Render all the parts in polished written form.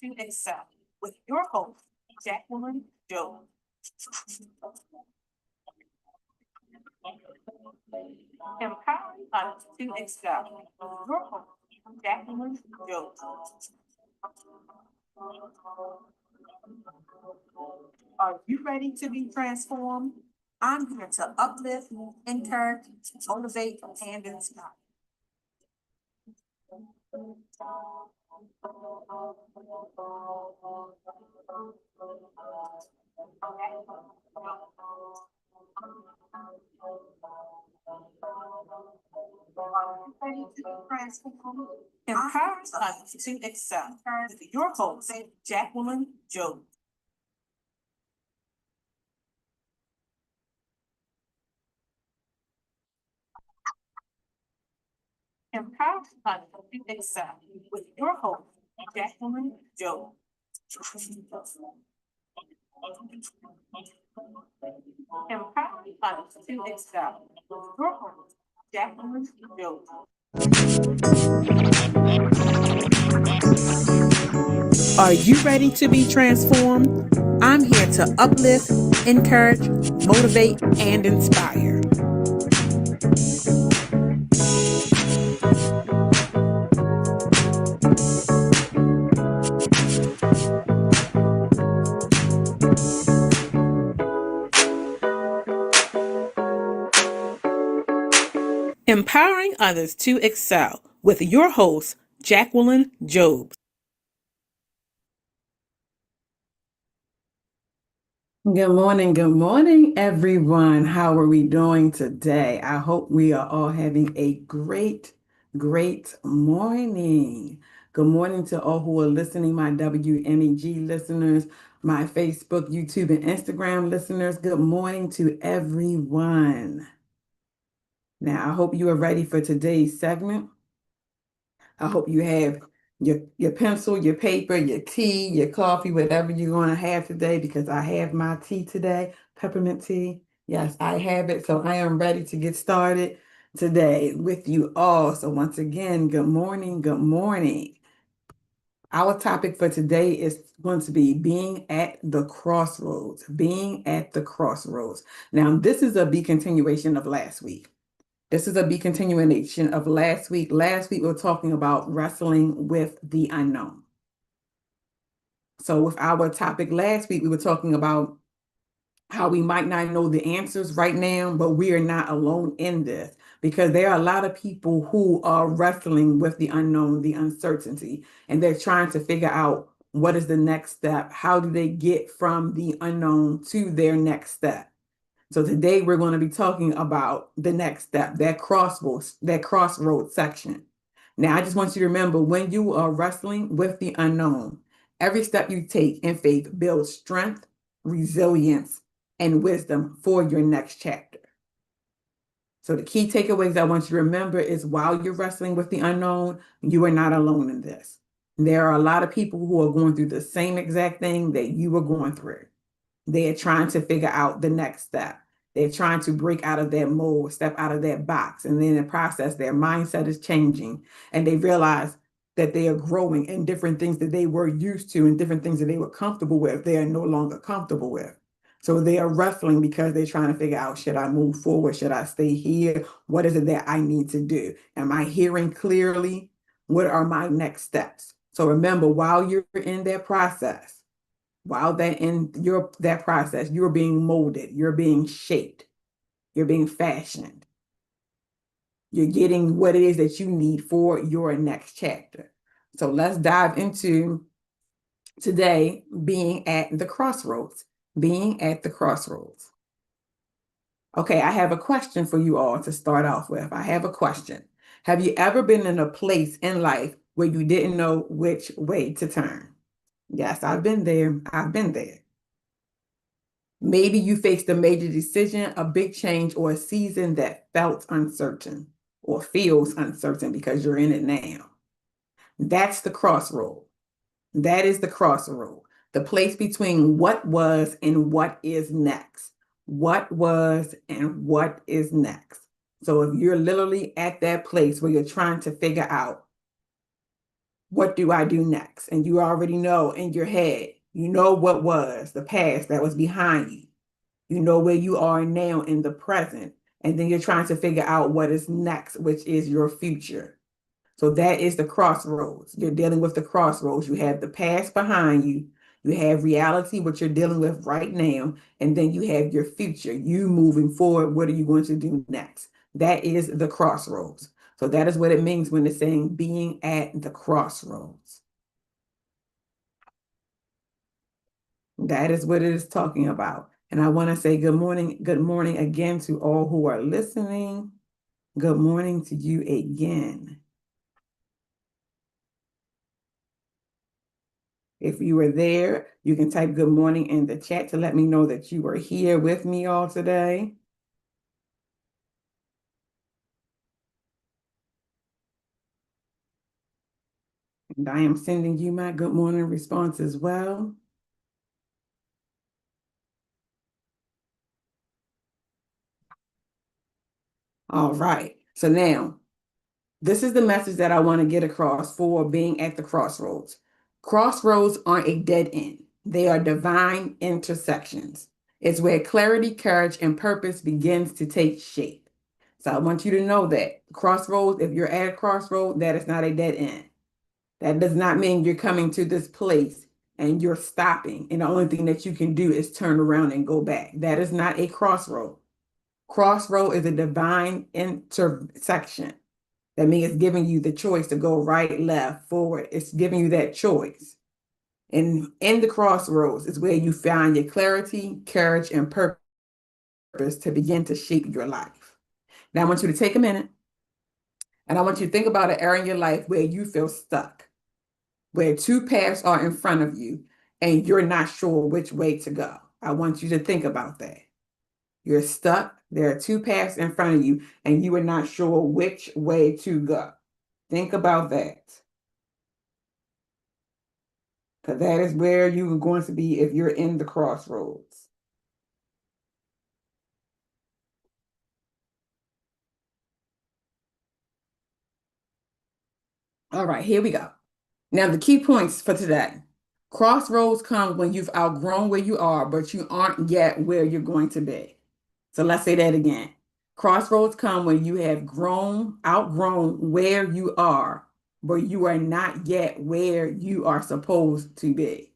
to Excel with your host, Jacqueline Jones. Empowering others to excel with your host, Jacqueline Jones. Are you ready to be transformed? I'm here to uplift, encourage, motivate, and inspire. Ready to be transformed? Empowering others to excel with your host, Jacqueline Jones. Empowering others to excel with your host, Jacqueline Jones. Empowering others to excel with your host, Jacqueline Jones. Are you ready to be transformed? I'm here to uplift, encourage, motivate, and inspire. Empowering others to excel with your host, Jacqueline Jobs. Good morning, everyone. How are we doing today? I hope we are all having a great morning. Good morning to all who are listening, my WMEG listeners, my Facebook, YouTube, and Instagram listeners. Good morning to everyone. Now, I hope you are ready for today's segment. I hope you have your pencil, your paper, your tea, your coffee, whatever you're going to have today, because I have my tea today, peppermint tea. Yes, I have it. So I am ready to get started today with you all. So once again, good morning. Good morning. Our topic for today is going to be being at the crossroads. Being at the crossroads. Now, this is a B continuation of last week. This is a B continuation of last week. Last week, we were talking about wrestling with the unknown. So with our topic last week, we were talking about how we might not know the answers right now, but we are not alone in this, because there are a lot of people who are wrestling with the unknown, the uncertainty, and they're trying to figure out what is the next step. How do they get from the unknown to their next step? So today we're going to be talking about the next step, that crossroads section. Now, I just want you to remember, when you are wrestling with the unknown, every step you take in faith builds strength, resilience, and wisdom for your next chapter. So the key takeaways I want you to remember is, while you're wrestling with the unknown, you are not alone in this. There are a lot of people who are going through the same exact thing that you are going through. They're trying to figure out the next step. They're trying to break out of that mold, step out of that box. And then in the process, their mindset is changing, and they realize that they are growing, in different things that they were used to and different things that they were comfortable with, they are no longer comfortable with. So they are wrestling because they're trying to figure out, should I move forward? Should I stay here? What is it that I need to do? Am I hearing clearly? What are my next steps? So remember, while you're in that process, that process, you're being molded, you're being shaped, you're being fashioned. You're getting what it is that you need for your next chapter. So let's dive into today, being at the crossroads. Being at the crossroads. Okay, I have a question for you all to start off with. I have a question. Have you ever been in a place in life where you didn't know which way to turn? Yes, I've been there. I've been there. Maybe you faced a major decision, a big change, or a season that felt uncertain or feels uncertain because you're in it now. That's the crossroad. That is the crossroad, the place between what was and what is next. What was and what is next. So if you're literally at that place where you're trying to figure out what do I do next? And you already know in your head, you know what was the past that was behind you. You know where you are now in the present. And then you're trying to figure out what is next, which is your future. So that is the crossroads. You're dealing with the crossroads. You have the past behind you. You have reality, what you're dealing with right now. And then you have your future. You moving forward. What are you going to do next? That is the crossroads. So that is what it means when it's saying being at the crossroads. That is what it is talking about. And I want to say good morning again to all who are listening. Good morning to you again. If you are there, you can type good morning in the chat to let me know that you are here with me all today. And I am sending you my good morning response as well. All right. So now, this is the message that I want to get across for being at the crossroads. Crossroads aren't a dead end. They are divine intersections. It's where clarity, courage, and purpose begins to take shape. So I want you to know that crossroads, if you're at a crossroad, that is not a dead end. That does not mean you're coming to this place and you're stopping, and the only thing that you can do is turn around and go back. That is not a crossroad. Crossroad is a divine intersection. That means it's giving you the choice to go right, left, forward. It's giving you that choice. And in the crossroads is where you find your clarity, courage, and purpose to begin to shape your life. Now, I want you to take a minute and I want you to think about an area in your life where you feel stuck, where two paths are in front of you and you're not sure which way to go. I want you to think about that. You're stuck. There are two paths in front of you and you are not sure which way to go. Think about that. Because that is where you're going to be if you're in the crossroads. All right, here we go. Now, the key points for today. Crossroads come when you've outgrown where you are, but you aren't yet where you're going to be. So let's say that again. Crossroads come when you have outgrown where you are, but you are not yet where you are supposed to be.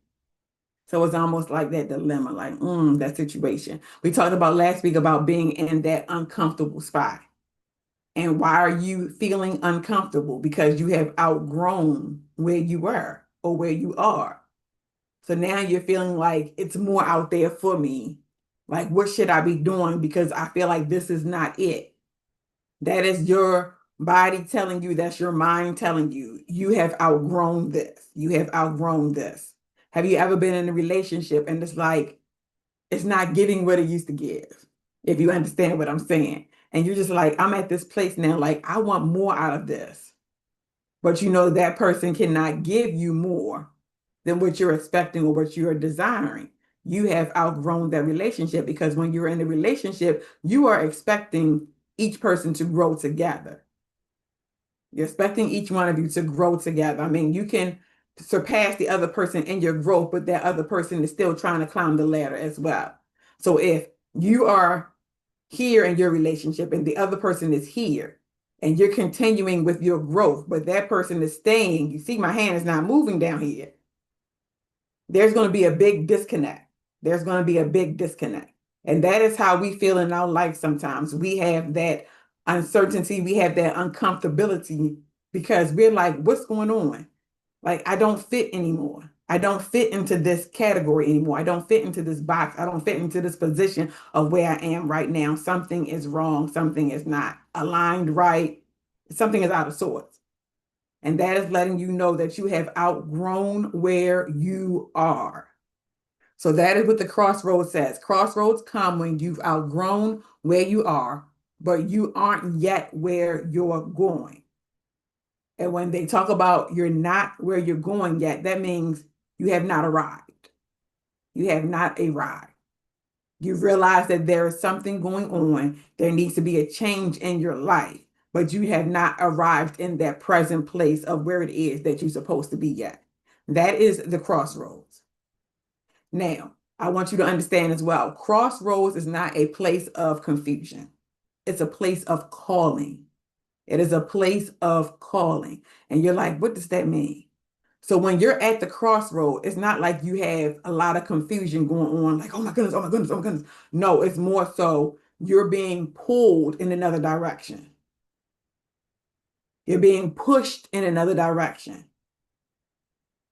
So it's almost like that dilemma, like that situation. We talked about last week about being in that uncomfortable spot. And why are you feeling uncomfortable? Because you have outgrown where you were or where you are. So now you're feeling like it's more out there for me. Like, what should I be doing? Because I feel like this is not it. That is your body telling you, that's your mind telling you, you have outgrown this. You have outgrown this. Have you ever been in a relationship and it's like, it's not giving what it used to give, if you understand what I'm saying? And you're just like, I'm at this place now, like, I want more out of this. But you know that person cannot give you more than what you're expecting or what you're desiring. You have outgrown that relationship because when you're in a relationship, you are expecting each person to grow together. You're expecting each one of you to grow together. I mean, you can surpass the other person in your growth, but that other person is still trying to climb the ladder as well. So if you are here in your relationship and the other person is here and you're continuing with your growth, but that person is staying, you see my hand is not moving down here. There's going to be a big disconnect. There's going to be a big disconnect. And that is how we feel in our life sometimes. We have that uncertainty, we have that uncomfortability because we're like, what's going on? Like, I don't fit anymore. I don't fit into this category anymore. I don't fit into this box. I don't fit into this position of where I am right now. Something is wrong. Something is not aligned right. Something is out of sorts. And that is letting you know that you have outgrown where you are. So that is what the crossroads says. Crossroads come when you've outgrown where you are, but you aren't yet where you're going. And when they talk about you're not where you're going yet, that means you have not arrived. You have not arrived. You realize that there is something going on. There needs to be a change in your life, but you have not arrived in that present place of where it is that you're supposed to be yet. That is the crossroads. Now, I want you to understand as well, crossroads is not a place of confusion. It's a place of calling. It is a place of calling. And you're like, what does that mean? So when you're at the crossroad, it's not like you have a lot of confusion going on, like, oh my goodness, oh my goodness, oh my goodness. No, it's more so you're being pulled in another direction. You're being pushed in another direction.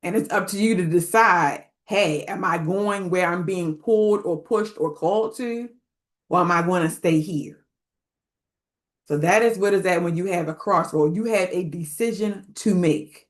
And it's up to you to decide, hey, am I going where I'm being pulled or pushed or called to? Or am I going to stay here? So that is what is that when you have a crossroad. You have a decision to make.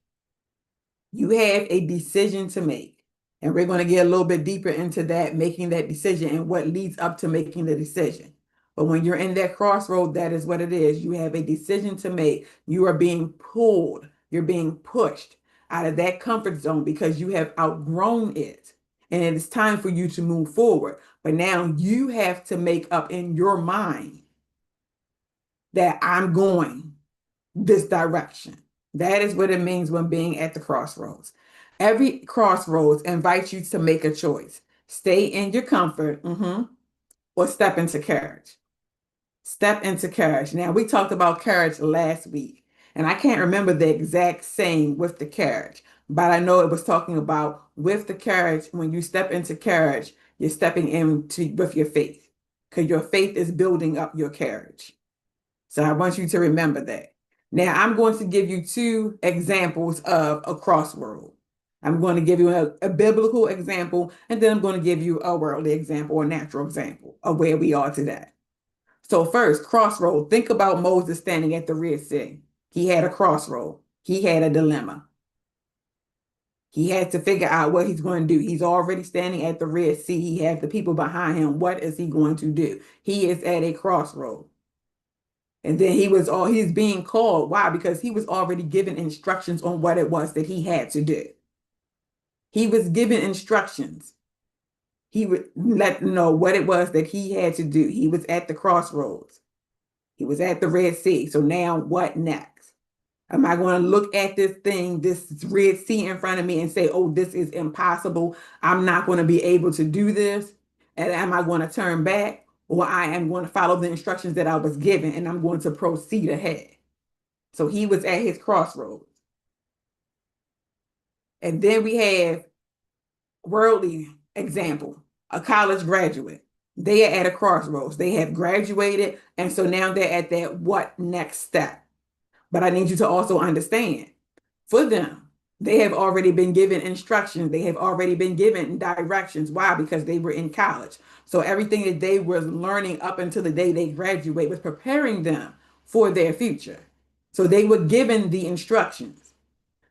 You have a decision to make. And we're going to get a little bit deeper into that, making that decision and what leads up to making the decision. But when you're in that crossroad, that is what it is. You have a decision to make. You are being pulled. You're being pushed out of that comfort zone because you have outgrown it. And it is time for you to move forward. But now you have to make up in your mind that I'm going this direction. That is what it means when being at the crossroads. Every crossroads invites you to make a choice. Stay in your comfort, or step into courage. Step into courage. Now, we talked about courage last week, and I can't remember the exact saying with the courage, but I know it was talking about with the courage, when you step into courage, you're stepping into with your faith, because your faith is building up your courage. So I want you to remember that. Now, I'm going to give you two examples of a crossroad. I'm going to give you a biblical example, and then I'm going to give you a worldly example or natural example of where we are today. So first, crossroad. Think about Moses standing at the Red Sea. He had a crossroad. He had a dilemma. He had to figure out what he's going to do. He's already standing at the Red Sea. He has the people behind him. What is he going to do? He is at a crossroad. And then he's being called. Why? Because he was already given instructions on what it was that he had to do. He was given instructions. He would let them know what it was that he had to do. He was at the crossroads. He was at the Red Sea. So now what next? Am I going to look at this thing, this Red Sea in front of me and say, oh, this is impossible. I'm not going to be able to do this. And am I going to turn back? Or I am going to follow the instructions that I was given and I'm going to proceed ahead. So he was at his crossroads. And then we have worldly example, a college graduate. They are at a crossroads. They have graduated. And so now they're at that what next step. But I need you to also understand, for them, they have already been given instructions. They have already been given directions. Why? Because they were in college. So everything that they were learning up until the day they graduate was preparing them for their future. So they were given the instructions.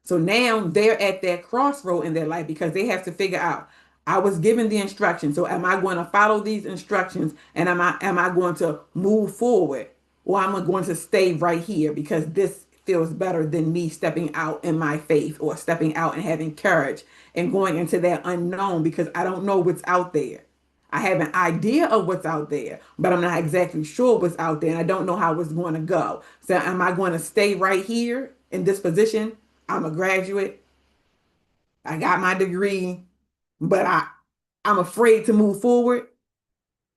So now they're at that crossroad in their life because they have to figure out, I was given the instructions. So am I going to follow these instructions and am I going to move forward, or am I going to stay right here because this feels better than me stepping out in my faith or stepping out and having courage and going into that unknown because I don't know what's out there. I have an idea of what's out there, but I'm not exactly sure what's out there and I don't know how it's going to go. So am I going to stay right here in this position? I'm a graduate. I got my degree, but I'm afraid to move forward.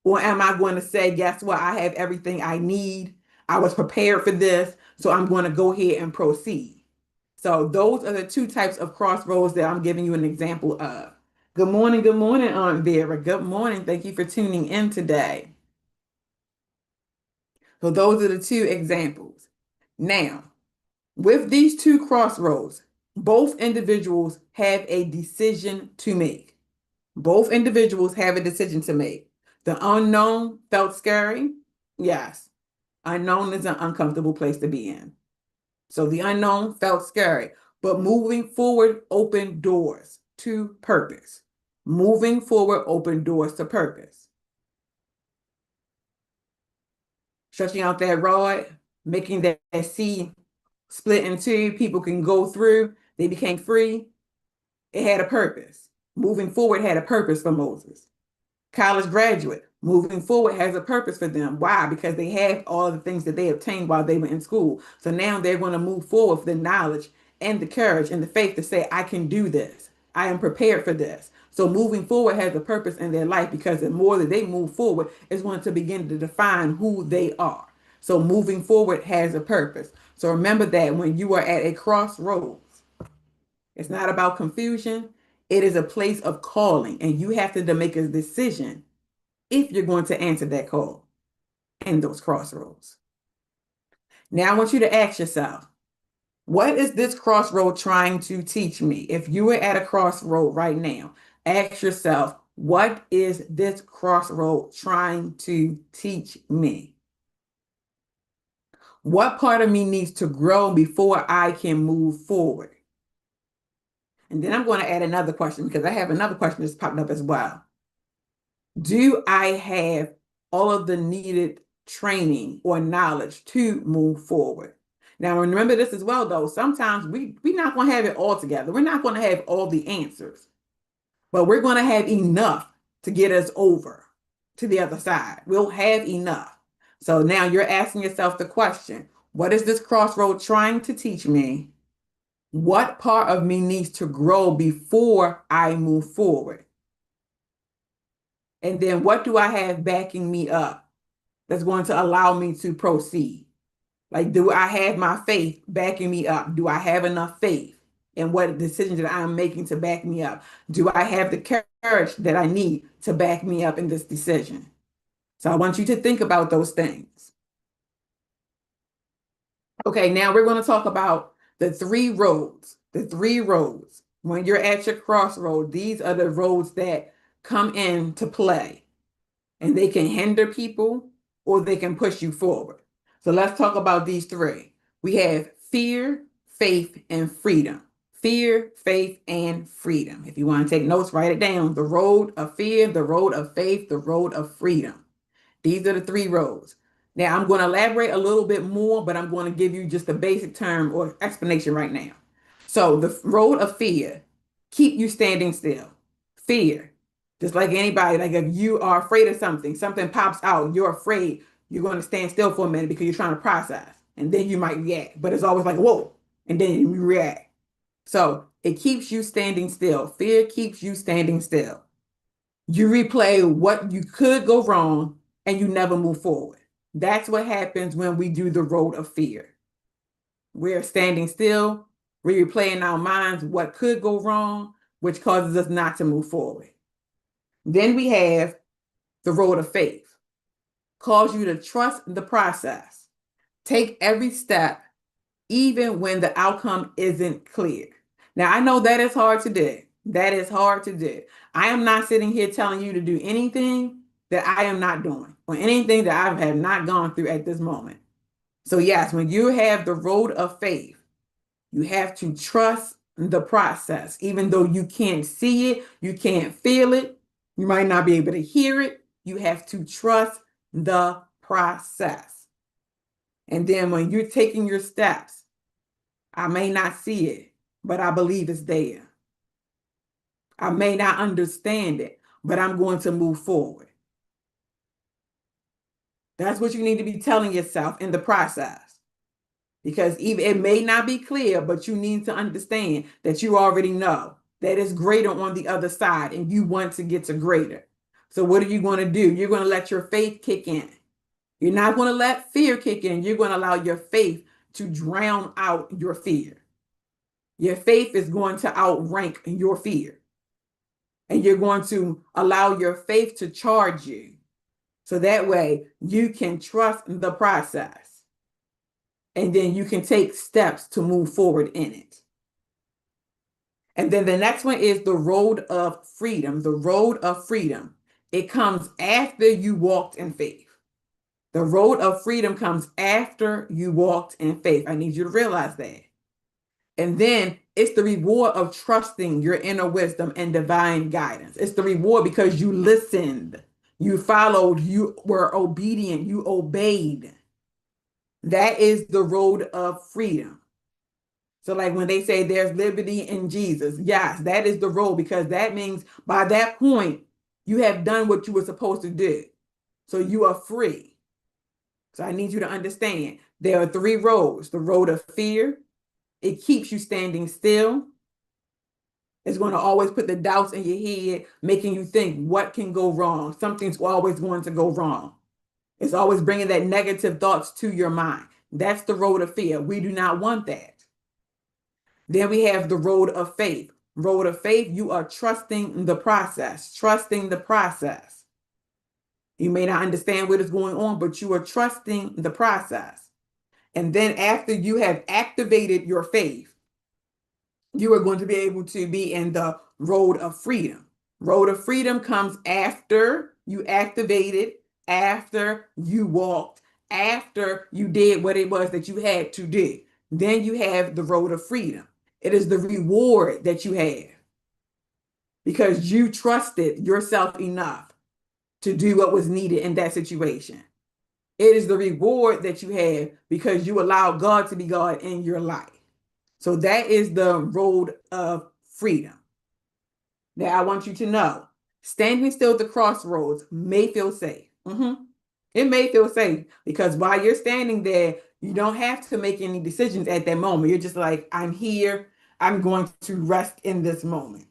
Or am I going to say, guess what? I have everything I need. I was prepared for this, so I'm going to go ahead and proceed. So those are the two types of crossroads that I'm giving you an example of. Good morning, Aunt Vera. Good morning. Thank you for tuning in today. So those are the two examples. Now, with these two crossroads, both individuals have a decision to make. Both individuals have a decision to make. The unknown felt scary. Yes. Unknown is an uncomfortable place to be in. So the unknown felt scary, but moving forward opened doors to purpose. Moving forward opened doors to purpose. Stretching out that rod, making that sea split in two, people can go through. They became free. It had a purpose. Moving forward had a purpose for Moses. College graduate, Moving forward has a purpose for them. Why? Because they have all of the things that they obtained while they were in school. So now they're going to move forward with the knowledge and the courage and the faith to say, I can do this. I am prepared for this. So moving forward has a purpose in their life, because the more that they move forward is going to begin to define who they are. So moving forward has a purpose. So remember that when you are at a crossroads, it's not about confusion. It is a place of calling, and you have to make a decision if you're going to answer that call in those crossroads. Now I want you to ask yourself, what is this crossroad trying to teach me? If you are at a crossroad right now, ask yourself, what is this crossroad trying to teach me? What part of me needs to grow before I can move forward? And then I'm going to add another question, because I have another question that's popped up as well. Do I have all of the needed training or knowledge to move forward? Now, remember this as well, though. Sometimes we're not going to have it all together. We're not going to have all the answers, but we're going to have enough to get us over to the other side. We'll have enough. So now you're asking yourself the question, what is this crossroad trying to teach me? What part of me needs to grow before I move forward? And then what do I have backing me up that's going to allow me to proceed? Like, do I have my faith backing me up? Do I have enough faith in what decisions that I'm making to back me up? Do I have the courage that I need to back me up in this decision? So I want you to think about those things. Okay, now we're going to talk about the three roads. The three roads. When you're at your crossroad, these are the roads that come into play, and they can hinder people or they can push you forward. So let's talk about these three. We have fear, faith, and freedom. Fear, faith, and freedom. If you want to take notes, write it down. The road of fear, the road of faith, the road of freedom. These are the three roads. Now, I'm going to elaborate a little bit more, but I'm going to give you just a basic term or explanation right now. So the road of fear, keep you standing still. Fear, just like anybody, like if you are afraid of something, something pops out, you're afraid, you're going to stand still for a minute because you're trying to process, and then you might react. But it's always like, whoa, and then you react. So it keeps you standing still. Fear keeps you standing still. You replay what you could go wrong, and you never move forward. That's what happens when we do the road of fear. We're standing still. We're replaying in our minds what could go wrong, which causes us not to move forward. Then we have the road of faith. Cause you to trust the process. Take every step, even when the outcome isn't clear. Now, I know that is hard to do. That is hard to do. I am not sitting here telling you to do anything that I am not doing, or anything that I have not gone through at this moment. So yes, when you have the road of faith, you have to trust the process. Even though you can't see it, you can't feel it, you might not be able to hear it, you have to trust the process. And then when you're taking your steps, I may not see it, but I believe it's there. I may not understand it, but I'm going to move forward. That's what you need to be telling yourself in the process. Because even it may not be clear, but you need to understand that you already know that it's greater on the other side, and you want to get to greater. So what are you going to do? You're going to let your faith kick in. You're not going to let fear kick in. You're going to allow your faith to drown out your fear. Your faith is going to outrank your fear. And you're going to allow your faith to charge you. So that way you can trust the process. And then you can take steps to move forward in it. And then the next one is the road of freedom. The road of freedom. It comes after you walked in faith. The road of freedom comes after you walked in faith. I need you to realize that. And then it's the reward of trusting your inner wisdom and divine guidance. It's the reward because you listened, you followed, you were obedient, you obeyed. That is the road of freedom. So like when they say there's liberty in Jesus, yes, that is the road, because that means by that point, you have done what you were supposed to do. So you are free. So I need you to understand there are three roads. The road of fear, it keeps you standing still. It's going to always put the doubts in your head, making you think what can go wrong. Something's always going to go wrong. It's always bringing that negative thoughts to your mind. That's the road of fear. We do not want that. Then we have the road of faith. Road of faith, you are trusting the process, trusting the process. You may not understand what is going on, but you are trusting the process. And then after you have activated your faith, you are going to be able to be in the road of freedom. Road of freedom comes after you activated, after you walked, after you did what it was that you had to do. Then you have the road of freedom. It is the reward that you have because you trusted yourself enough to do what was needed in that situation. It is the reward that you have because you allow God to be God in your life. So that is the road of freedom. Now, I want you to know, standing still at the crossroads may feel safe. It may feel safe because while you're standing there, you don't have to make any decisions at that moment. You're just like, I'm here. I'm going to rest in this moment.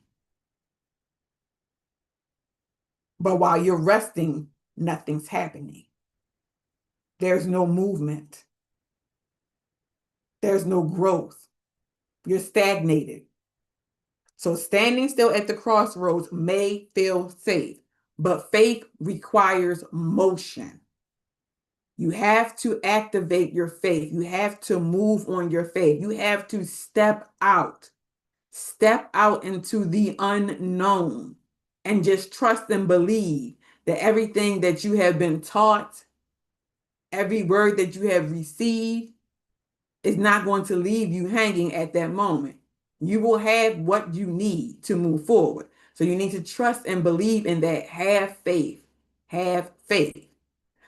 But while you're resting, nothing's happening. There's no movement. There's no growth. You're stagnated. So standing still at the crossroads may feel safe, but faith requires motion. You have to activate your faith. You have to move on your faith. You have to step out into the unknown and just trust and believe that everything that you have been taught, every word that you have received is not going to leave you hanging at that moment. You will have what you need to move forward. So you need to trust and believe in that. Have faith. Have faith.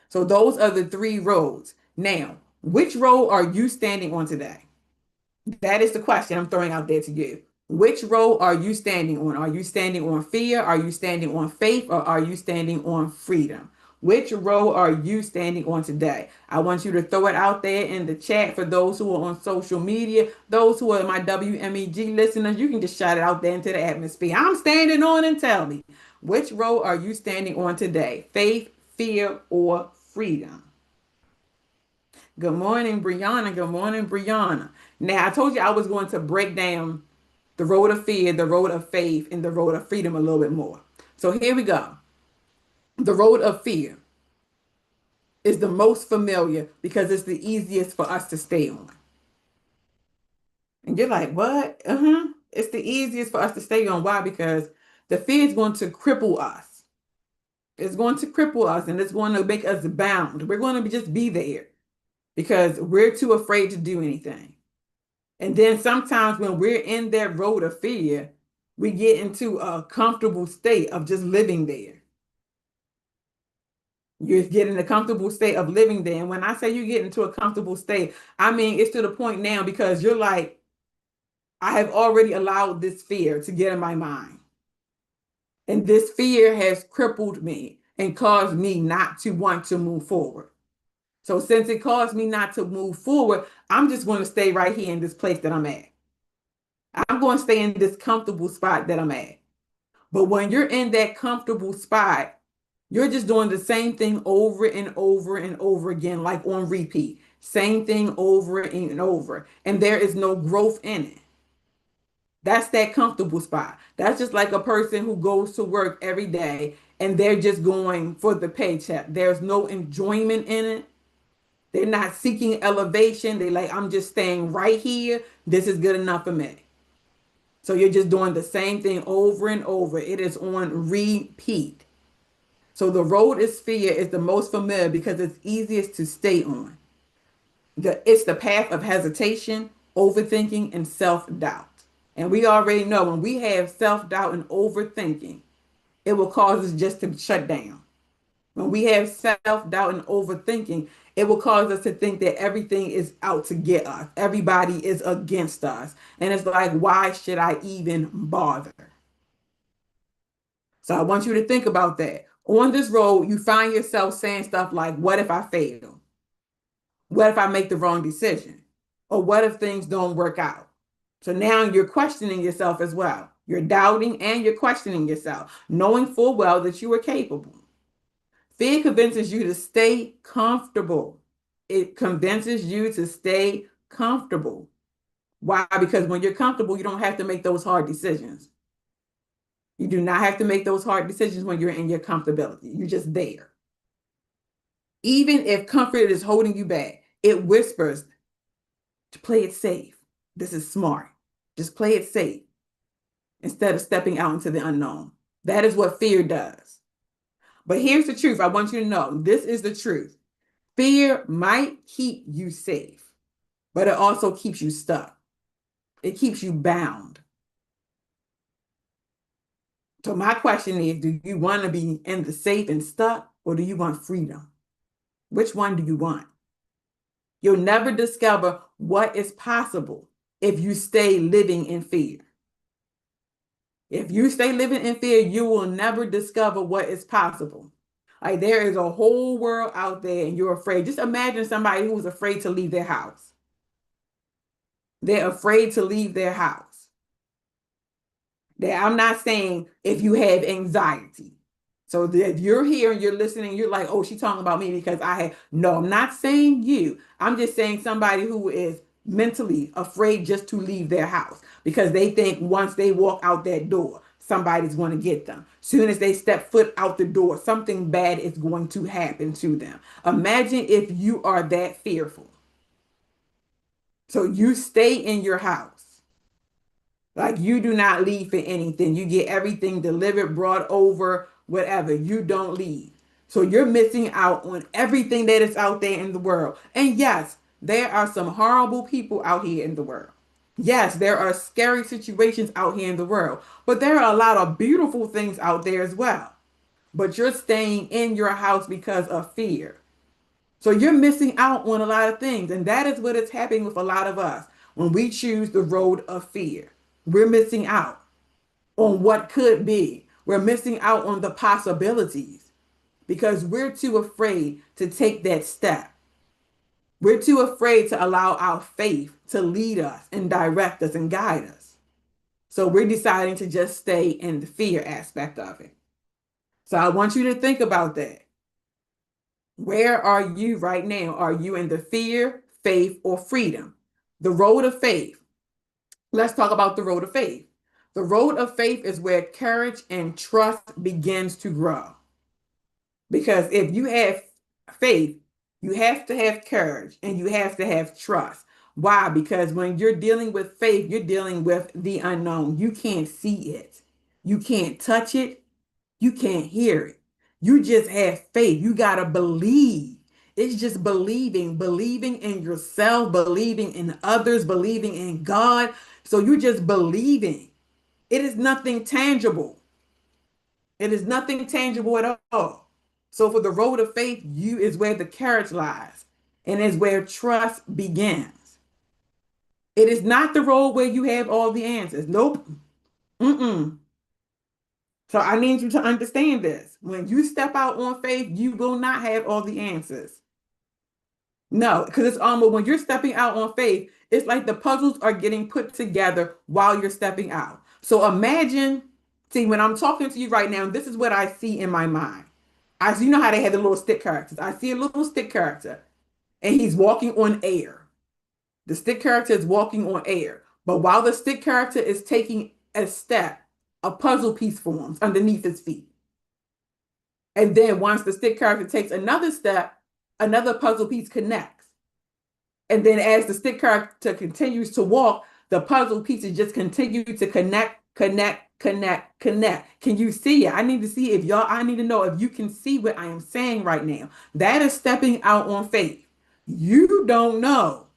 So those are the three roads. Now, which road are you standing on today? That is the question I'm throwing out there to you. Which road are you standing on? Are you standing on fear? Are you standing on faith? Or are you standing on freedom? Which road are you standing on today? I want you to throw it out there in the chat for those who are on social media, those who are my WMEG listeners. You can just shout it out there into the atmosphere. I'm standing on, and tell me, which road are you standing on today? Faith, fear, or freedom? Good morning, Brianna. Good morning, Brianna. Now, I told you I was going to break down the road of fear, the road of faith, and the road of freedom a little bit more. So here we go. The road of fear is the most familiar because it's the easiest for us to stay on. And you're like, what? It's the easiest for us to stay on. Why? Because the fear is going to cripple us. It's going to cripple us and it's going to make us bound. We're going to just be there because we're too afraid to do anything. And then sometimes when we're in that road of fear, we get into a comfortable state of just living there. You get in a comfortable state of living there. And when I say you get into a comfortable state, I mean, it's to the point now because you're like, I have already allowed this fear to get in my mind. And this fear has crippled me and caused me not to want to move forward. So since it caused me not to move forward, I'm just going to stay right here in this place that I'm at. I'm going to stay in this comfortable spot that I'm at. But when you're in that comfortable spot, you're just doing the same thing over and over and over again, like on repeat. Same thing over and over. And there is no growth in it. That's that comfortable spot. That's just like a person who goes to work every day and they're just going for the paycheck. There's no enjoyment in it. They're not seeking elevation. They're like, I'm just staying right here. This is good enough for me. So you're just doing the same thing over and over. It is on repeat. So the road is fear is the most familiar because it's easiest to stay on. It's the path of hesitation, overthinking, and self-doubt. And we already know when we have self-doubt and overthinking, it will cause us just to shut down. When we have self-doubt and overthinking, it will cause us to think that everything is out to get us. Everybody is against us. And it's like, why should I even bother? So I want you to think about that. On this road, you find yourself saying stuff like, what if I fail? What if I make the wrong decision? Or what if things don't work out? So now you're questioning yourself as well. You're doubting and you're questioning yourself, knowing full well that you are capable. Fear convinces you to stay comfortable. It convinces you to stay comfortable. Why? Because when you're comfortable, you don't have to make those hard decisions. You do not have to make those hard decisions when you're in your comfortability. You're just there. Even if comfort is holding you back, it whispers to play it safe. This is smart. Just play it safe instead of stepping out into the unknown. That is what fear does. But here's the truth. I want you to know this is the truth. Fear might keep you safe, but it also keeps you stuck. It keeps you bound. So my question is, do you want to be in the safe and stuck, or do you want freedom? Which one do you want? You'll never discover what is possible if you stay living in fear. If you stay living in fear, you will never discover what is possible. Like there is a whole world out there and you're afraid. Just imagine somebody who's afraid to leave their house. They're afraid to leave their house. I'm not saying if you have anxiety. So if you're here and you're listening, you're like, oh, she's talking about me because no, I'm not saying you. I'm just saying somebody who is mentally afraid just to leave their house because they think once they walk out that door, somebody's going to get them. Soon as they step foot out the door, something bad is going to happen to them. Imagine if you are that fearful. So you stay in your house. Like you do not leave for anything. You get everything delivered, brought over, whatever. You don't leave. So you're missing out on everything that is out there in the world. And yes, there are some horrible people out here in the world. Yes, there are scary situations out here in the world. But there are a lot of beautiful things out there as well. But you're staying in your house because of fear. So you're missing out on a lot of things. And that is what is happening with a lot of us when we choose the road of fear. We're missing out on what could be. We're missing out on the possibilities because we're too afraid to take that step. We're too afraid to allow our faith to lead us and direct us and guide us. So we're deciding to just stay in the fear aspect of it. So I want you to think about that. Where are you right now? Are you in the fear, faith, or freedom? The road of faith. Let's talk about the road of faith. The road of faith is where courage and trust begins to grow. Because if you have faith, you have to have courage and you have to have trust. Why? Because when you're dealing with faith, you're dealing with the unknown. You can't see it. You can't touch it. You can't hear it. You just have faith. You got to believe. It's just believing in yourself, believing in others, believing in God. So you're just believing. It is nothing tangible. It is nothing tangible at all. So for the road of faith, you is where the courage lies and is where trust begins. It is not the road where you have all the answers. Nope. Mm-mm. So I need you to understand this. When you step out on faith, you will not have all the answers. No, because it's almost when you're stepping out on faith, it's like the puzzles are getting put together while you're stepping out. So imagine, see, when I'm talking to you right now, this is what I see in my mind. You know how they have the little stick characters. I see a little stick character and he's walking on air. The stick character is walking on air. But while the stick character is taking a step, a puzzle piece forms underneath his feet. And then once the stick character takes another step, another puzzle piece connects. And then as the stick character continues to walk, the puzzle pieces just continue to connect. Can you see it? I need to see if I need to know if you can see what I am saying right now. That is stepping out on faith. You don't know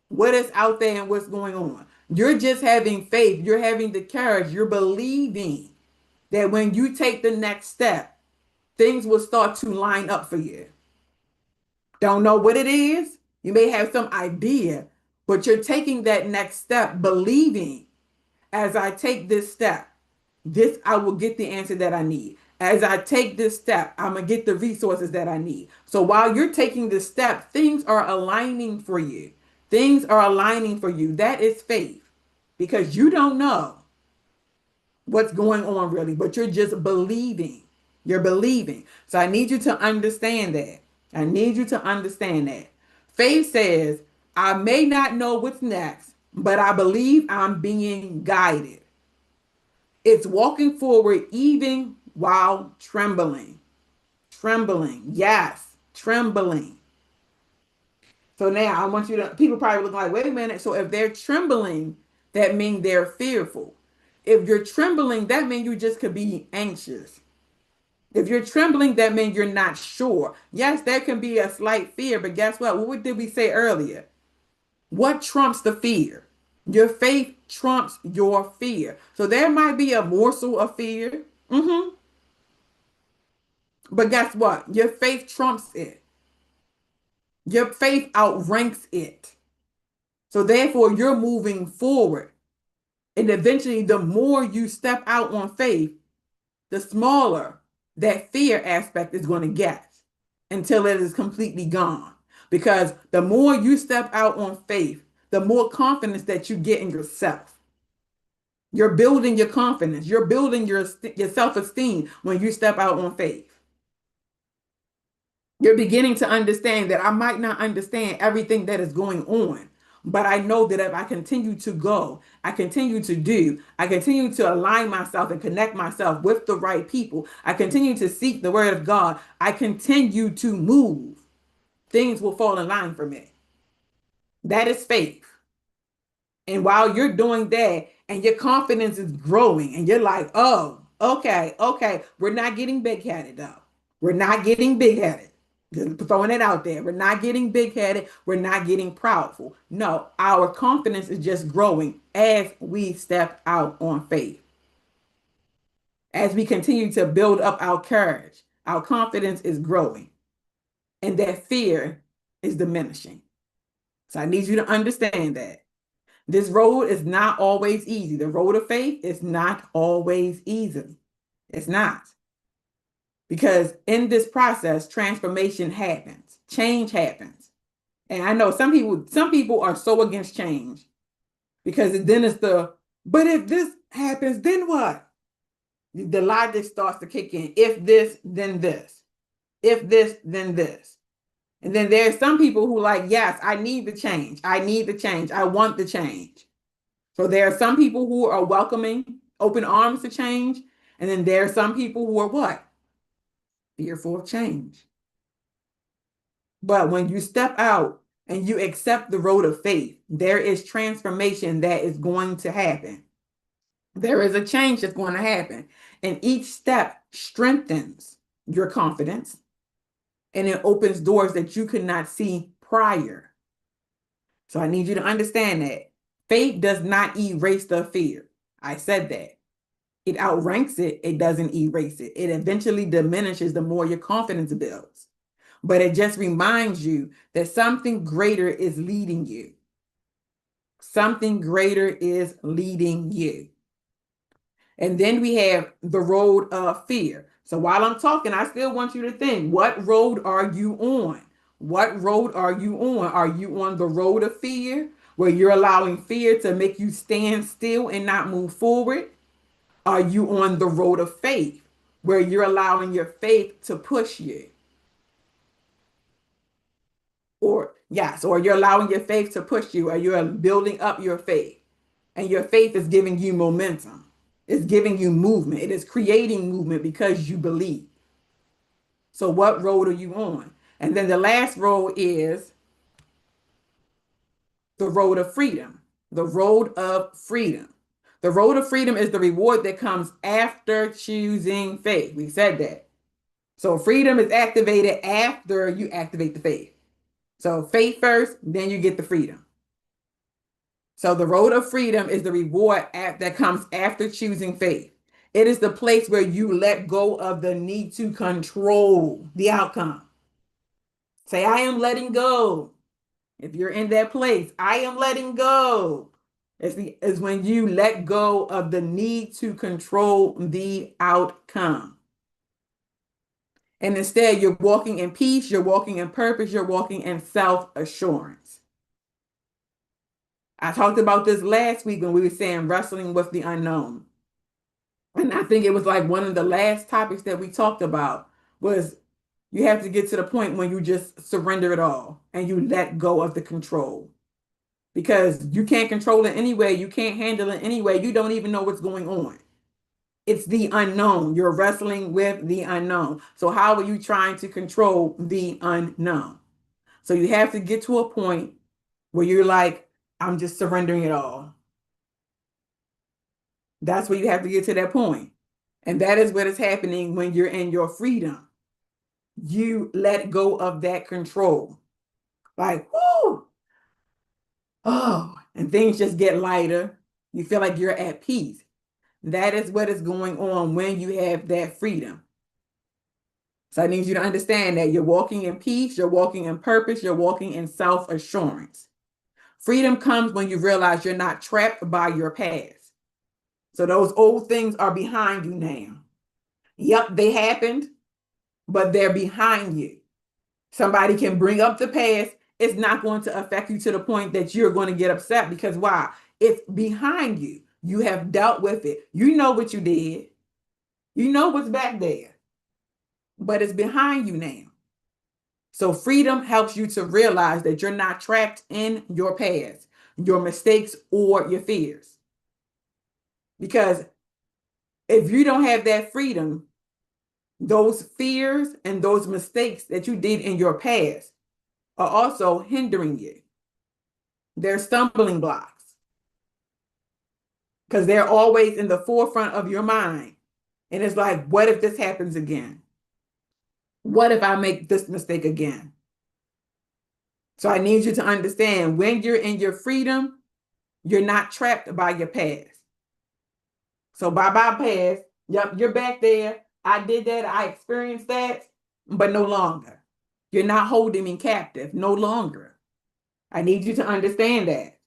what is out there and what's going on. You're just having faith. You're having the courage. You're believing that when you take the next step, things will start to line up for you. Don't know what it is. You may have some idea, but you're taking that next step, believing as I take this step, I will get the answer that I need. As I take this step, I'm going to get the resources that I need. So while you're taking this step, things are aligning for you. Things are aligning for you. That is faith because you don't know what's going on really, but you're just believing. You're believing. So I need you to understand that. I need you to understand that. Faith says, I may not know what's next, but I believe I'm being guided. It's walking forward even while trembling. Trembling. Yes, trembling. So now I want you to, people probably look like, wait a minute. So if they're trembling, that means they're fearful. If you're trembling, that means you just could be anxious. If you're trembling, that means you're not sure. Yes, there can be a slight fear, but guess what? What did we say earlier? What trumps the fear? Your faith trumps your fear. So there might be a morsel of fear. But guess what? Your faith trumps it. Your faith outranks it. So therefore, you're moving forward. And eventually, the more you step out on faith, the smaller that fear aspect is going to get until it is completely gone. Because the more you step out on faith, the more confidence that you get in yourself. You're building your confidence. You're building your self-esteem when you step out on faith. You're beginning to understand that I might not understand everything that is going on, but I know that if I continue to go, I continue to do, I continue to align myself and connect myself with the right people, I continue to seek the word of God, I continue to move, things will fall in line for me. That is faith. And while you're doing that and your confidence is growing and you're like, oh, okay, we're not getting big-headed though. We're not getting big-headed. Just throwing it out there. We're not getting big-headed. We're not getting proudful. No, our confidence is just growing as we step out on faith. As we continue to build up our courage, our confidence is growing. And that fear is diminishing. So I need you to understand that. This road is not always easy. The road of faith is not always easy. It's not. Because in this process, transformation happens, change happens. And I know some people are so against change because then it's but if this happens, then what? The logic starts to kick in. If this, then this. If this, then this. And then there's some people who like, yes, I need the change. I need the change. I want the change. So there are some people who are welcoming, open arms to change. And then there are some people who are what? Fearful of change. But when you step out and you accept the road of faith, there is transformation that is going to happen. There is a change that's going to happen. And each step strengthens your confidence and it opens doors that you could not see prior. So I need you to understand that faith does not erase the fear. I said that. It outranks it. It doesn't erase it. It eventually diminishes the more your confidence builds. But it just reminds you that something greater is leading you. Something greater is leading you. And then we have the road of fear. So while I'm talking, I still want you to think, what road are you on? What road are you on? Are you on the road of fear, where you're allowing fear to make you stand still and not move forward? Are you on the road of faith, where you're allowing your faith to push you? Or you're allowing your faith to push you, or you're building up your faith, and your faith is giving you momentum. It's giving you movement. It is creating movement because you believe. So what road are you on? And then the last road is the road of freedom. The road of freedom. The road of freedom is the reward that comes after choosing faith. We said that. So freedom is activated after you activate the faith. So faith first, then you get the freedom. So the road of freedom is the reward that comes after choosing faith. It is the place where you let go of the need to control the outcome. Say, I am letting go. If you're in that place, I am letting go. It's when you let go of the need to control the outcome. And instead, you're walking in peace, you're walking in purpose, you're walking in self-assurance. I talked about this last week when we were saying wrestling with the unknown. And I think it was like one of the last topics that we talked about was you have to get to the point when you just surrender it all and you let go of the control. Because you can't control it anyway, you can't handle it anyway, you don't even know what's going on. It's the unknown. You're wrestling with the unknown. So how are you trying to control the unknown? So you have to get to a point where you're like, I'm just surrendering it all. That's where you have to get to that point. And that is what is happening when you're in your freedom. You let go of that control. Like, whoo, oh, and things just get lighter. You feel like you're at peace. That is what is going on when you have that freedom. So I need you to understand that you're walking in peace, you're walking in purpose, you're walking in self-assurance. Freedom comes when you realize you're not trapped by your past. So those old things are behind you now. Yep, they happened, but they're behind you. Somebody can bring up the past. It's not going to affect you to the point that you're going to get upset because why? It's behind you. You have dealt with it. You know what you did. You know what's back there, but it's behind you now. So freedom helps you to realize that you're not trapped in your past, your mistakes, or your fears. Because if you don't have that freedom, those fears and those mistakes that you did in your past are also hindering you. They're stumbling blocks because they're always in the forefront of your mind. And it's like, what if this happens again? What if I make this mistake again? So I need you to understand when you're in your freedom, you're not trapped by your past. So by past, yep, you're back there. I did that. I experienced that, but no longer. You're not holding me captive, no longer. I need you to understand that.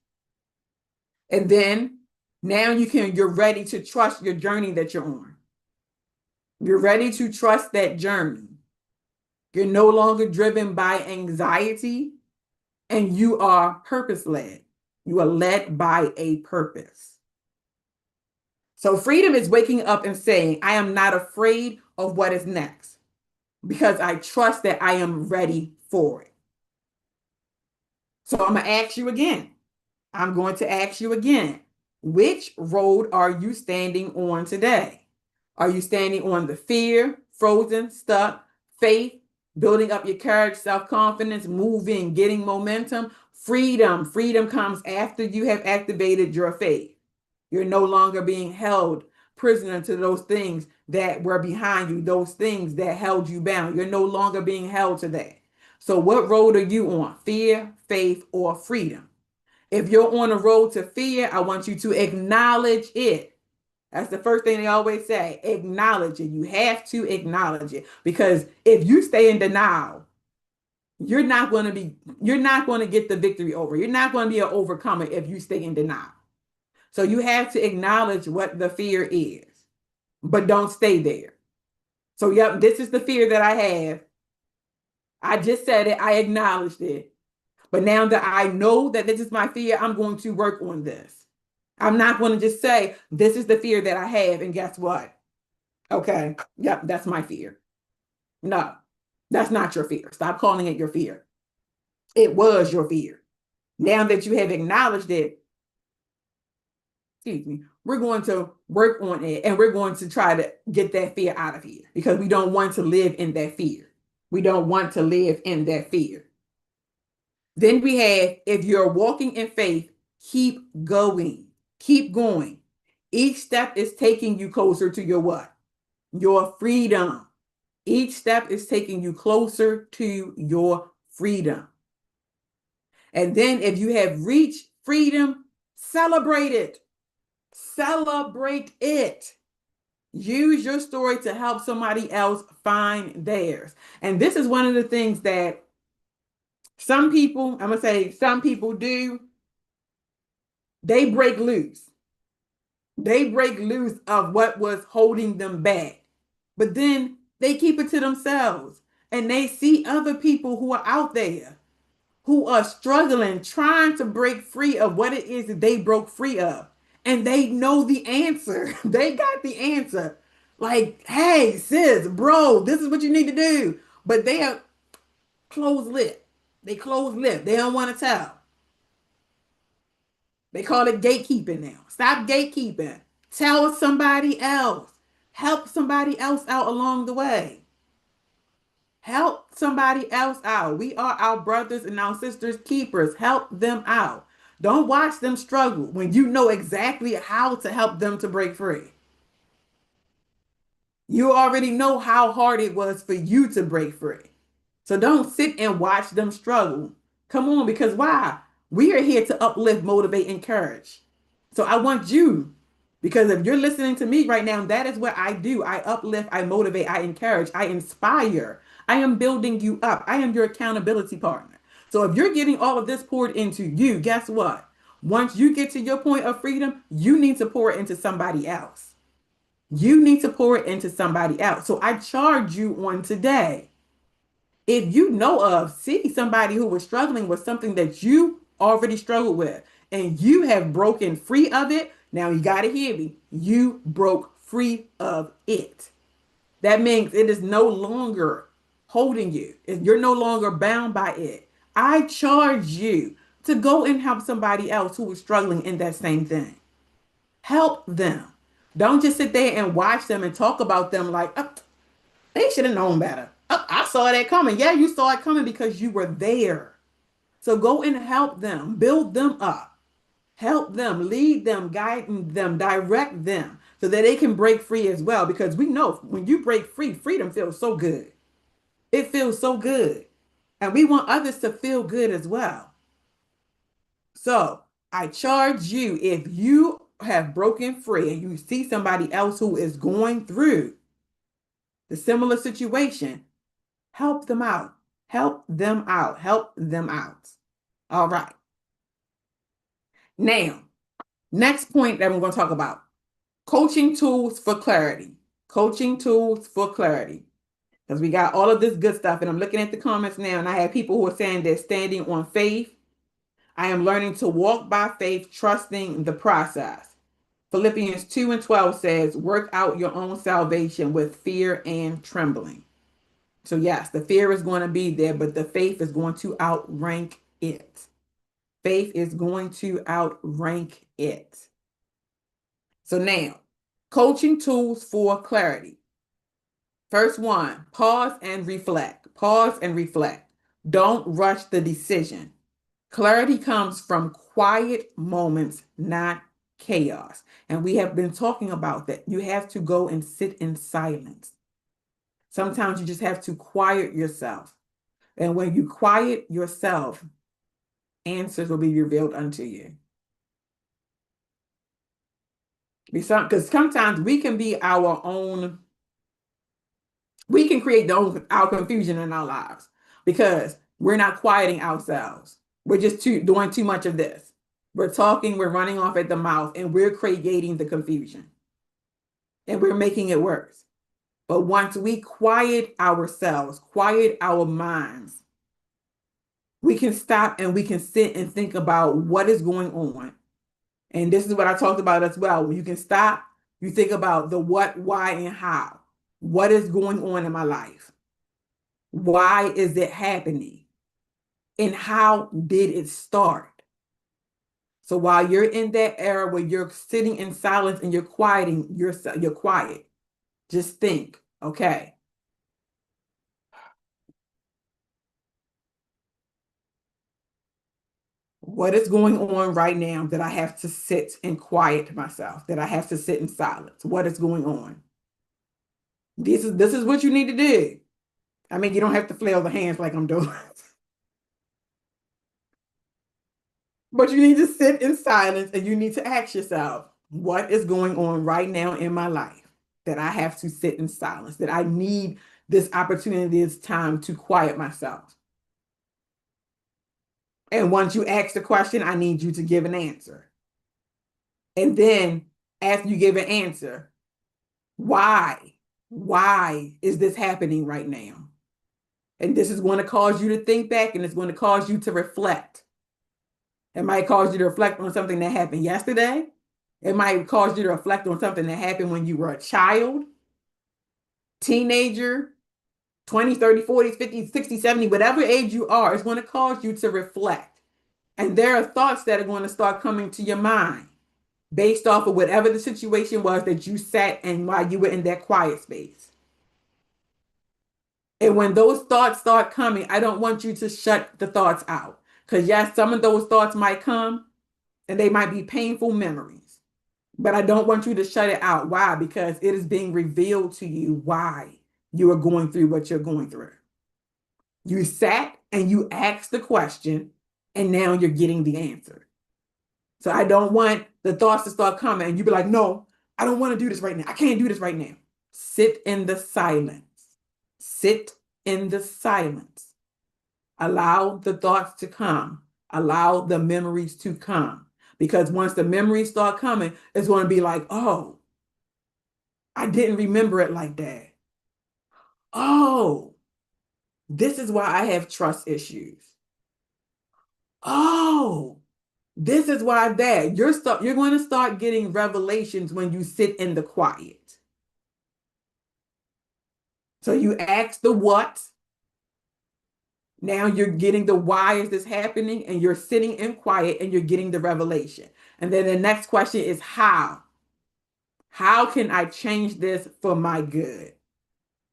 And then now you're ready to trust your journey that you're on. You're ready to trust that journey. You're no longer driven by anxiety and you are purpose-led. You are led by a purpose. So freedom is waking up and saying, I am not afraid of what is next because I trust that I am ready for it. So I'm going to ask you again. I'm going to ask you again. Which road are you standing on today? Are you standing on the fear, frozen, stuck, faith, building up your courage, self-confidence, moving, getting momentum? Freedom. Freedom comes after you have activated your faith. You're no longer being held prisoner to those things that were behind you, those things that held you bound. You're no longer being held to that. So what road are you on? Fear, faith, or freedom? If you're on a road to fear, I want you to acknowledge it. That's the first thing they always say. Acknowledge it. You have to acknowledge it. Because if you stay in denial, you're not going to get the victory over. You're not going to be an overcomer if you stay in denial. So you have to acknowledge what the fear is, but don't stay there. So, yep, this is the fear that I have. I just said it. I acknowledged it. But now that I know that this is my fear, I'm going to work on this. I'm not going to just say, this is the fear that I have. And guess what? Okay. Yep, that's my fear. No, that's not your fear. Stop calling it your fear. It was your fear. Now that you have acknowledged it, excuse me, we're going to work on it and we're going to try to get that fear out of here because we don't want to live in that fear. We don't want to live in that fear. Then we have, if you're walking in faith, keep going, keep going. Each step is taking you closer to your what? Your freedom. Each step is taking you closer to your freedom. And then if you have reached freedom, celebrate it. Celebrate it. Use your story to help somebody else find theirs. And this is one of the things that some people, I'm going to say some people do, they break loose. They break loose of what was holding them back. But then They keep it to themselves. And they see other people who are out there who are struggling, trying to break free of what it is that they broke free of. And they know the answer. They got the answer. Like, hey, sis, bro, this is what you need to do. But they are closed lip. They closed lip. They don't want to tell. They call it gatekeeping now. Stop gatekeeping. Tell somebody else. Help somebody else out along the way. Help somebody else out. We are our brothers and our sisters' keepers. Help them out. Don't watch them struggle when you know exactly how to help them to break free. You already know how hard it was for you to break free. So don't sit and watch them struggle. Come on, because why? We are here to uplift, motivate, encourage. So I want you, because if you're listening to me right now, that is what I do. I uplift, I motivate, I encourage, I inspire. I am building you up. I am your accountability partner. So if you're getting all of this poured into you, guess what? Once you get to your point of freedom, you need to pour it into somebody else. You need to pour it into somebody else. So I charge you on today. If you know of, see somebody who was struggling with something that you already struggled with and you have broken free of it, now you got to hear me. You broke free of it. That means it is no longer holding you. You're no longer bound by it. I charge you to go and help somebody else who is struggling in that same thing. Help them. Don't just sit there and watch them and talk about them like, oh, they should have known better. Oh, I saw that coming. Yeah, you saw it coming because you were there. So go and help them, build them up, help them, lead them, guide them, direct them so that they can break free as well. Because we know when you break free, freedom feels so good. It feels so good. And we want others to feel good as well. So I charge you, if you have broken free and you see somebody else who is going through the similar situation, help them out. Help them out. Help them out. All right. Now, next point that we're going to talk about, coaching tools for clarity. Coaching tools for clarity. Because we got all of this good stuff. And I'm looking at the comments now, and I have people who are saying they're standing on faith. I am learning to walk by faith, trusting the process. Philippians 2:12 says, work out your own salvation with fear and trembling. So yes, the fear is going to be there, but the faith is going to outrank it. Faith is going to outrank it. So now, coaching tools for clarity. First one, pause and reflect. Pause and reflect. Don't rush the decision. Clarity comes from quiet moments, not chaos. And we have been talking about that. You have to go and sit in silence. Sometimes you just have to quiet yourself. And when you quiet yourself, answers will be revealed unto you. Because sometimes we can be our own, we can create our confusion in our lives because we're not quieting ourselves. We're just doing too much of this. We're talking, we're running off at the mouth, and we're creating the confusion. And we're making it worse. But once we quiet ourselves, quiet our minds, we can stop and we can sit and think about what is going on. And this is what I talked about as well. When you can stop, you think about the what, why, and how. What is going on in my life? Why is it happening? And how did it start? So while you're in that era where you're sitting in silence and you're quieting yourself, you're quiet, just think, okay, what is going on right now that I have to sit and quiet myself, that I have to sit in silence? What is going on? This is what you need to do. I mean, you don't have to flail the hands like I'm doing. But you need to sit in silence and you need to ask yourself, what is going on right now in my life that I have to sit in silence, that I need this opportunity, this time to quiet myself? And once you ask the question, I need you to give an answer. And then after you give an answer, why? Why is this happening right now? And this is going to cause you to think back, and it's going to cause you to reflect. It might cause you to reflect on something that happened yesterday. It might cause you to reflect on something that happened when you were a child, teenager, 20s, 30s, 40s, 50s, 60s, 70s, whatever age you are. It's going to cause you to reflect. And there are thoughts that are going to start coming to your mind based off of whatever the situation was that you sat in while you were in that quiet space. And when those thoughts start coming, I don't want you to shut the thoughts out. Because yes, some of those thoughts might come and they might be painful memories. But I don't want you to shut it out. Why? Because it is being revealed to you why you are going through what you're going through. You sat and you asked the question, and now you're getting the answer. So I don't want the thoughts to start coming and you be like, no, I don't want to do this right now. I can't do this right now. Sit in the silence. Sit in the silence. Allow the thoughts to come. Allow the memories to come. Because once the memories start coming, it's going to be like, oh, I didn't remember it like that. Oh, this is why I have trust issues. Oh, this is why that. You're going to start getting revelations when you sit in the quiet. So you ask the what. Now you're getting the why is this happening, and you're sitting in quiet and you're getting the revelation. And then the next question is how? How can I change this for my good?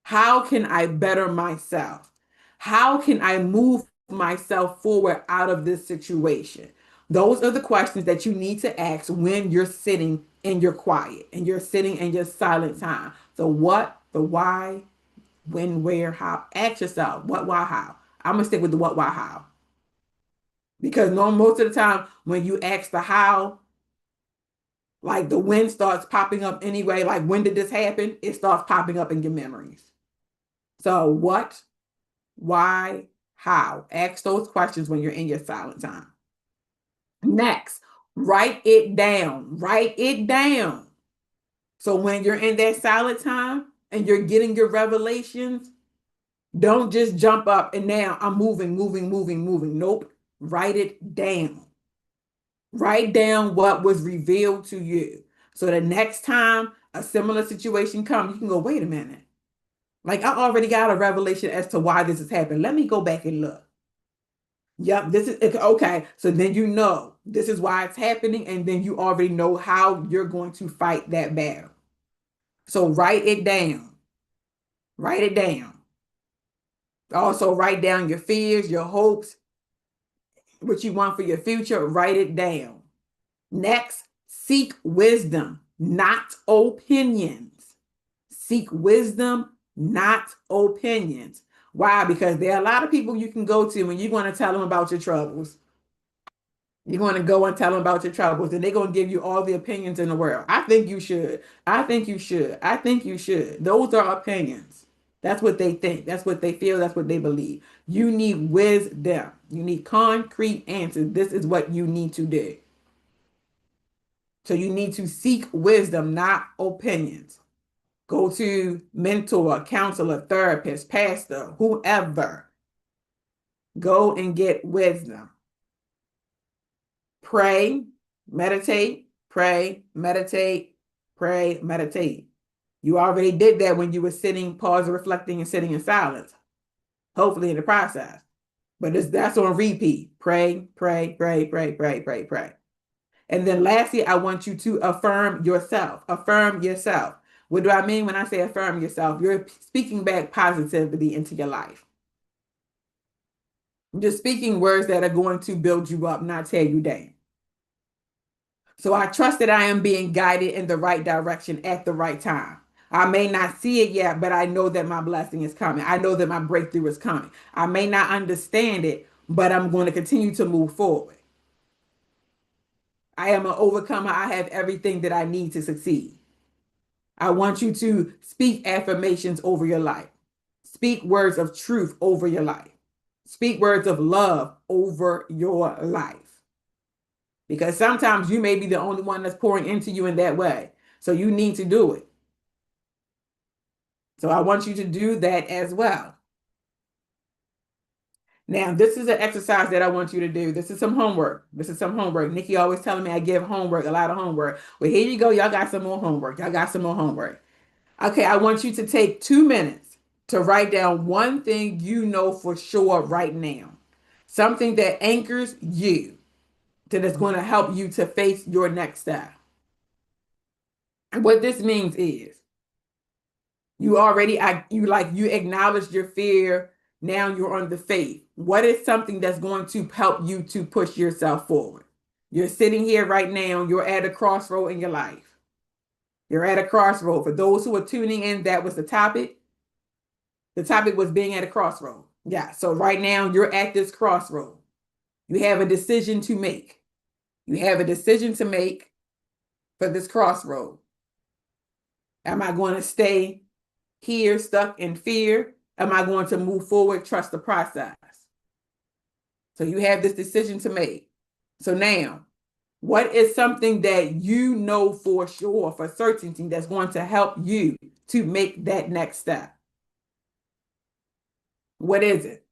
How can I better myself? How can I move myself forward out of this situation? Those are the questions that you need to ask when you're sitting in your quiet and you're sitting in your silent time. The what, the why, when, where, how. Ask yourself what, why, how. I'm going to stick with the what, why, how. Because most of the time when you ask the how, like the when starts popping up anyway, like when did this happen? It starts popping up in your memories. So what, why, how? Ask those questions when you're in your silent time. Next, write it down. Write it down. So when you're in that silent time and you're getting your revelations, don't just jump up and now I'm moving. Nope. Write it down. Write down what was revealed to you. So the next time a similar situation comes, you can go, wait a minute. Like I already got a revelation as to why this has happened. Let me go back and look. Yep, this is okay. So then you know this is why it's happening, and then you already know how you're going to fight that battle. So write it down. Write it down. Also write down your fears, your hopes, what you want for your future. Write it down. Next, seek wisdom, not opinions. Seek wisdom, not opinions. Why? Because there are a lot of people you can go to when you want to tell them about your troubles. You're going to go and tell them about your troubles, and they're going to give you all the opinions in the world. I think you should. I think you should. I think you should. Those are opinions. That's what they think. That's what they feel. That's what they believe. You need wisdom. You need concrete answers. This is what you need to do. So you need to seek wisdom, not opinions. Go to mentor, counselor, therapist, pastor, whoever. Go and get wisdom. Pray, meditate, pray, meditate, pray, meditate. You already did that when you were sitting, pause, reflecting, and sitting in silence, hopefully in the process. But that's on repeat. Pray, pray, pray, pray, pray, pray, pray. And then lastly, I want you to affirm yourself. Affirm yourself. What do I mean when I say affirm yourself? You're speaking back positivity into your life. You're speaking words that are going to build you up, not tear you down. So I trust that I am being guided in the right direction at the right time. I may not see it yet, but I know that my blessing is coming. I know that my breakthrough is coming. I may not understand it, but I'm going to continue to move forward. I am an overcomer. I have everything that I need to succeed. I want you to speak affirmations over your life. Speak words of truth over your life. Speak words of love over your life. Because sometimes you may be the only one that's pouring into you in that way. So you need to do it. So I want you to do that as well. Now, this is an exercise that I want you to do. This is some homework. Nikki always telling me I give homework, a lot of homework. Well, here you go. Y'all got some more homework. Okay, I want you to take 2 minutes to write down one thing you know for sure right now. Something that anchors you, that is going to help you to face your next step. And what this means is you acknowledged your fear. Now you're on the faith. What is something that's going to help you to push yourself forward? You're sitting here right now. You're at a crossroad in your life. You're at a crossroad. For those who are tuning in, that was the topic. The topic was being at a crossroad. Yeah. So right now you're at this crossroad. You have a decision to make. You have a decision to make for this crossroad. Am I going to stay here stuck in fear? Am I going to move forward, trust the process? So you have this decision to make. So now, what is something that you know for sure, for certainty, that's going to help you to make that next step? What is it?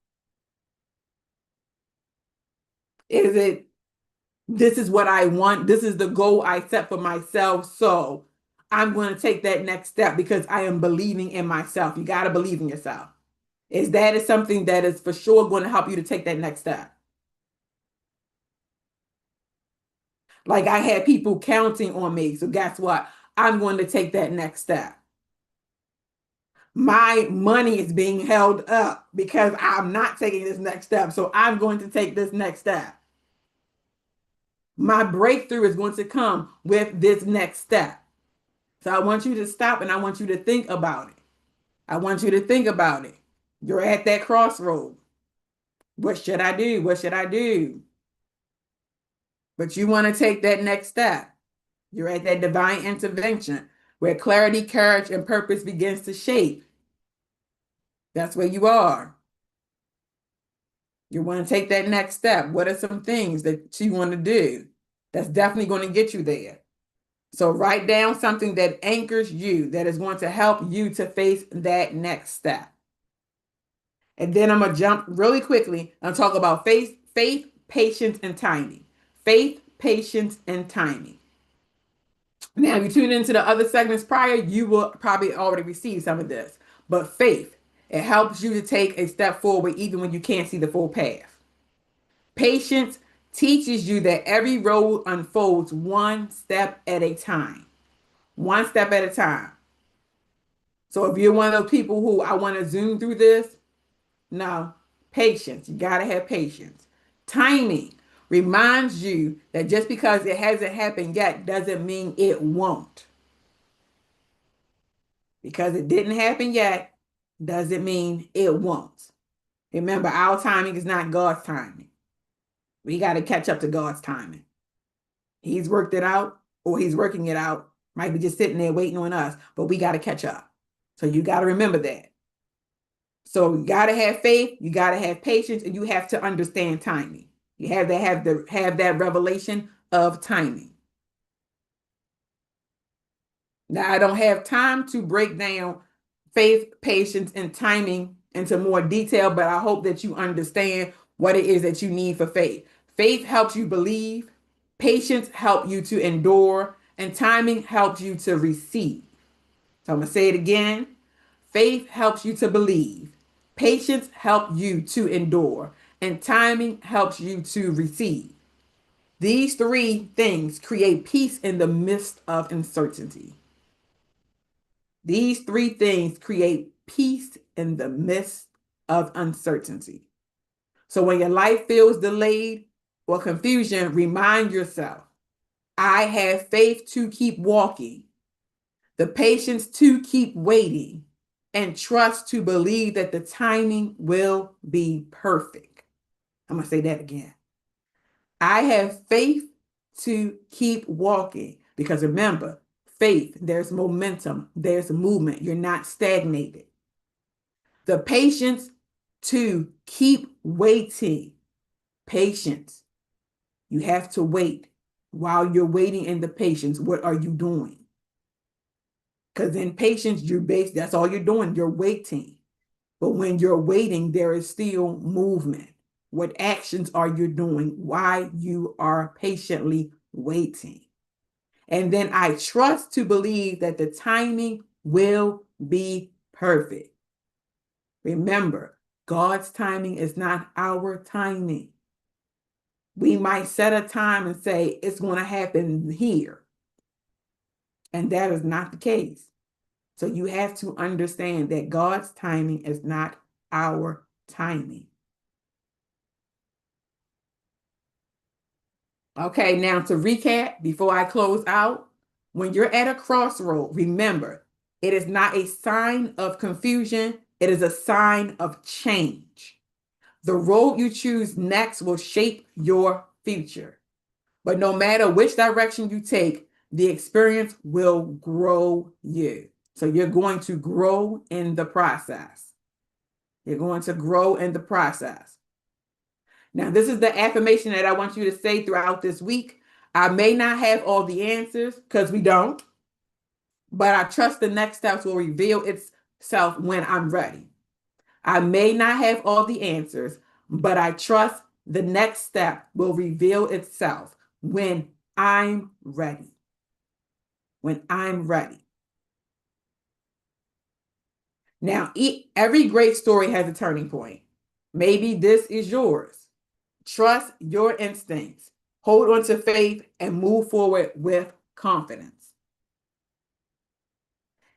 Is it, this is what I want, this is the goal I set for myself, so I'm going to take that next step because I am believing in myself? You got to believe in yourself. Is that something that is for sure going to help you to take that next step? Like I had people counting on me. So guess what? I'm going to take that next step. My money is being held up because I'm not taking this next step. So I'm going to take this next step. My breakthrough is going to come with this next step. So I want you to stop and I want you to think about it. I want you to think about it. You're at that crossroad. What should I do? What should I do? But you want to take that next step. You're at that divine intervention where clarity, courage, and purpose begins to shape. That's where you are. You want to take that next step. What are some things that you want to do that's definitely going to get you there? So write down something that anchors you, that is going to help you to face that next step. And then I'm going to jump really quickly and talk about faith, patience, and timing. Faith, patience, and timing. Now, if you tune into the other segments prior, you will probably already receive some of this. But faith, it helps you to take a step forward even when you can't see the full path. Patience teaches you that every road unfolds one step at a time. One step at a time. So if you're one of those people who I want to zoom through this, no, patience. You got to have patience. Timing reminds you that just because it hasn't happened yet doesn't mean it won't. Because it didn't happen yet doesn't mean it won't. Remember, our timing is not God's timing. We got to catch up to God's timing. He's worked it out, or he's working it out. Might be just sitting there waiting on us, but we got to catch up. So you got to remember that. So you got to have faith, you got to have patience, and you have to understand timing. You have to have that revelation of timing. Now, I don't have time to break down faith, patience, and timing into more detail, but I hope that you understand what it is that you need for faith. Faith helps you believe, patience helps you to endure, and timing helps you to receive. So I'm going to say it again. Faith helps you to believe, patience helps you to endure, and timing helps you to receive. These three things create peace in the midst of uncertainty. These three things create peace in the midst of uncertainty. So when your life feels delayed or confusion, remind yourself, I have faith to keep walking, the patience to keep waiting, and trust to believe that the timing will be perfect. I'm going to say that again. I have faith to keep walking because remember, faith, there's momentum, there's movement. You're not stagnated. The patience to keep waiting. Patience. You have to wait. While you're waiting in the patience, what are you doing? Because in patience, that's all you're doing. You're waiting. But when you're waiting, there is still movement. What actions are you doing while you are patiently waiting? And then I trust to believe that the timing will be perfect. Remember, God's timing is not our timing. We might set a time and say it's going to happen here. And that is not the case. So you have to understand that God's timing is not our timing. Okay, now to recap before I close out, when you're at a crossroad, remember, it is not a sign of confusion, it is a sign of change. The road you choose next will shape your future. But no matter which direction you take, the experience will grow you. So you're going to grow in the process. You're going to grow in the process. Now, this is the affirmation that I want you to say throughout this week. I may not have all the answers because we don't, but I trust the next steps will reveal itself when I'm ready. I may not have all the answers, but I trust the next step will reveal itself when I'm ready. When I'm ready. Now, every great story has a turning point. Maybe this is yours. Trust your instincts. Hold on to faith and move forward with confidence.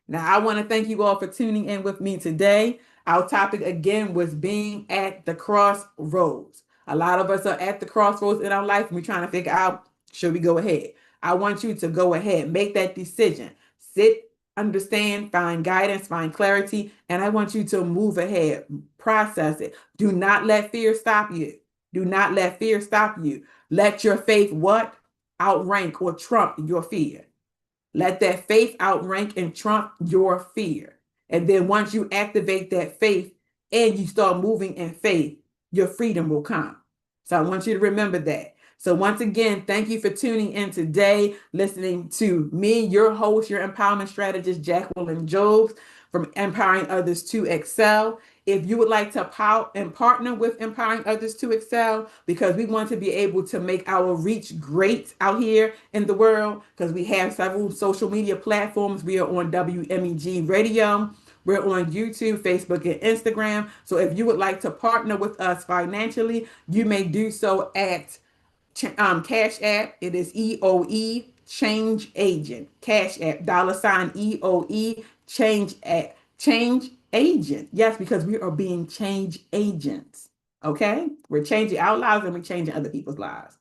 Now, I want to thank you all for tuning in with me today. Our topic again was being at the crossroads. A lot of us are at the crossroads in our life and we're trying to figure out, should we go ahead? I want you to go ahead, make that decision. Sit, understand, find guidance, find clarity, and I want you to move ahead, process it. Do not let fear stop you. Do not let fear stop you. Let your faith what? Outrank or trump your fear. Let that faith outrank and trump your fear. And then once you activate that faith and you start moving in faith, your freedom will come. So I want you to remember that. So once again, thank you for tuning in today, listening to me, your host, your empowerment strategist, Jacqueline Jobs, from Empowering Others to Excel. If you would like to partner with Empowering Others to Excel, because we want to be able to make our reach great out here in the world, because we have several social media platforms. We are on WMEG Radio. We're on YouTube, Facebook, and Instagram. So if you would like to partner with us financially, you may do so at Cash App. It is EOE Change Agent. Cash App, $ EOE Change Agent. Yes, because we are being change agents. Okay? We're changing our lives and we're changing other people's lives.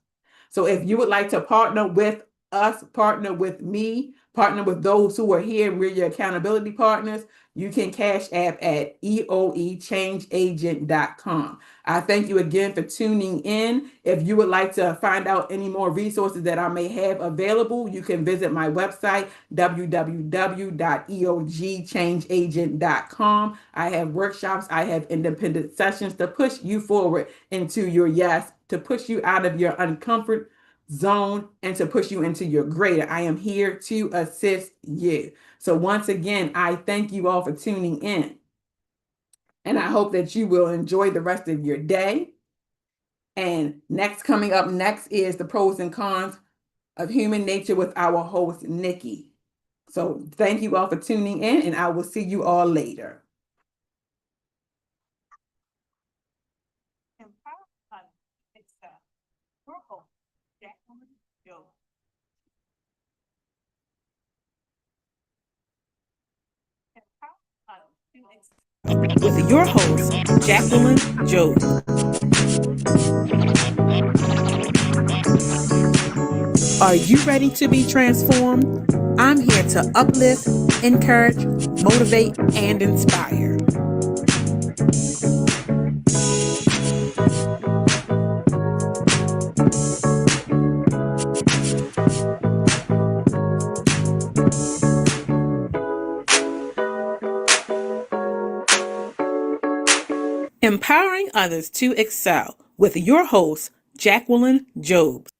So if you would like to partner with us, partner with me, partner with those who are here, and we're your accountability partners, you can Cash App at EOEchangeagent.com. I thank you again for tuning in. If you would like to find out any more resources that I may have available, you can visit my website, www.eogchangeagent.com. I have workshops, I have independent sessions to push you forward into your yes, to push you out of your uncomfort zone and to push you into your greater. I am here to assist you. So once again, I thank you all for tuning in. And I hope that you will enjoy the rest of your day. And coming up next is the pros and cons of human nature with our host, Nikki. So thank you all for tuning in, and I will see you all later. With your host, Jacqueline Jobs. Are you ready to be transformed? I'm here to uplift, encourage, motivate, and inspire. Empowering Others to Excel with your host, Jacqueline Jobs.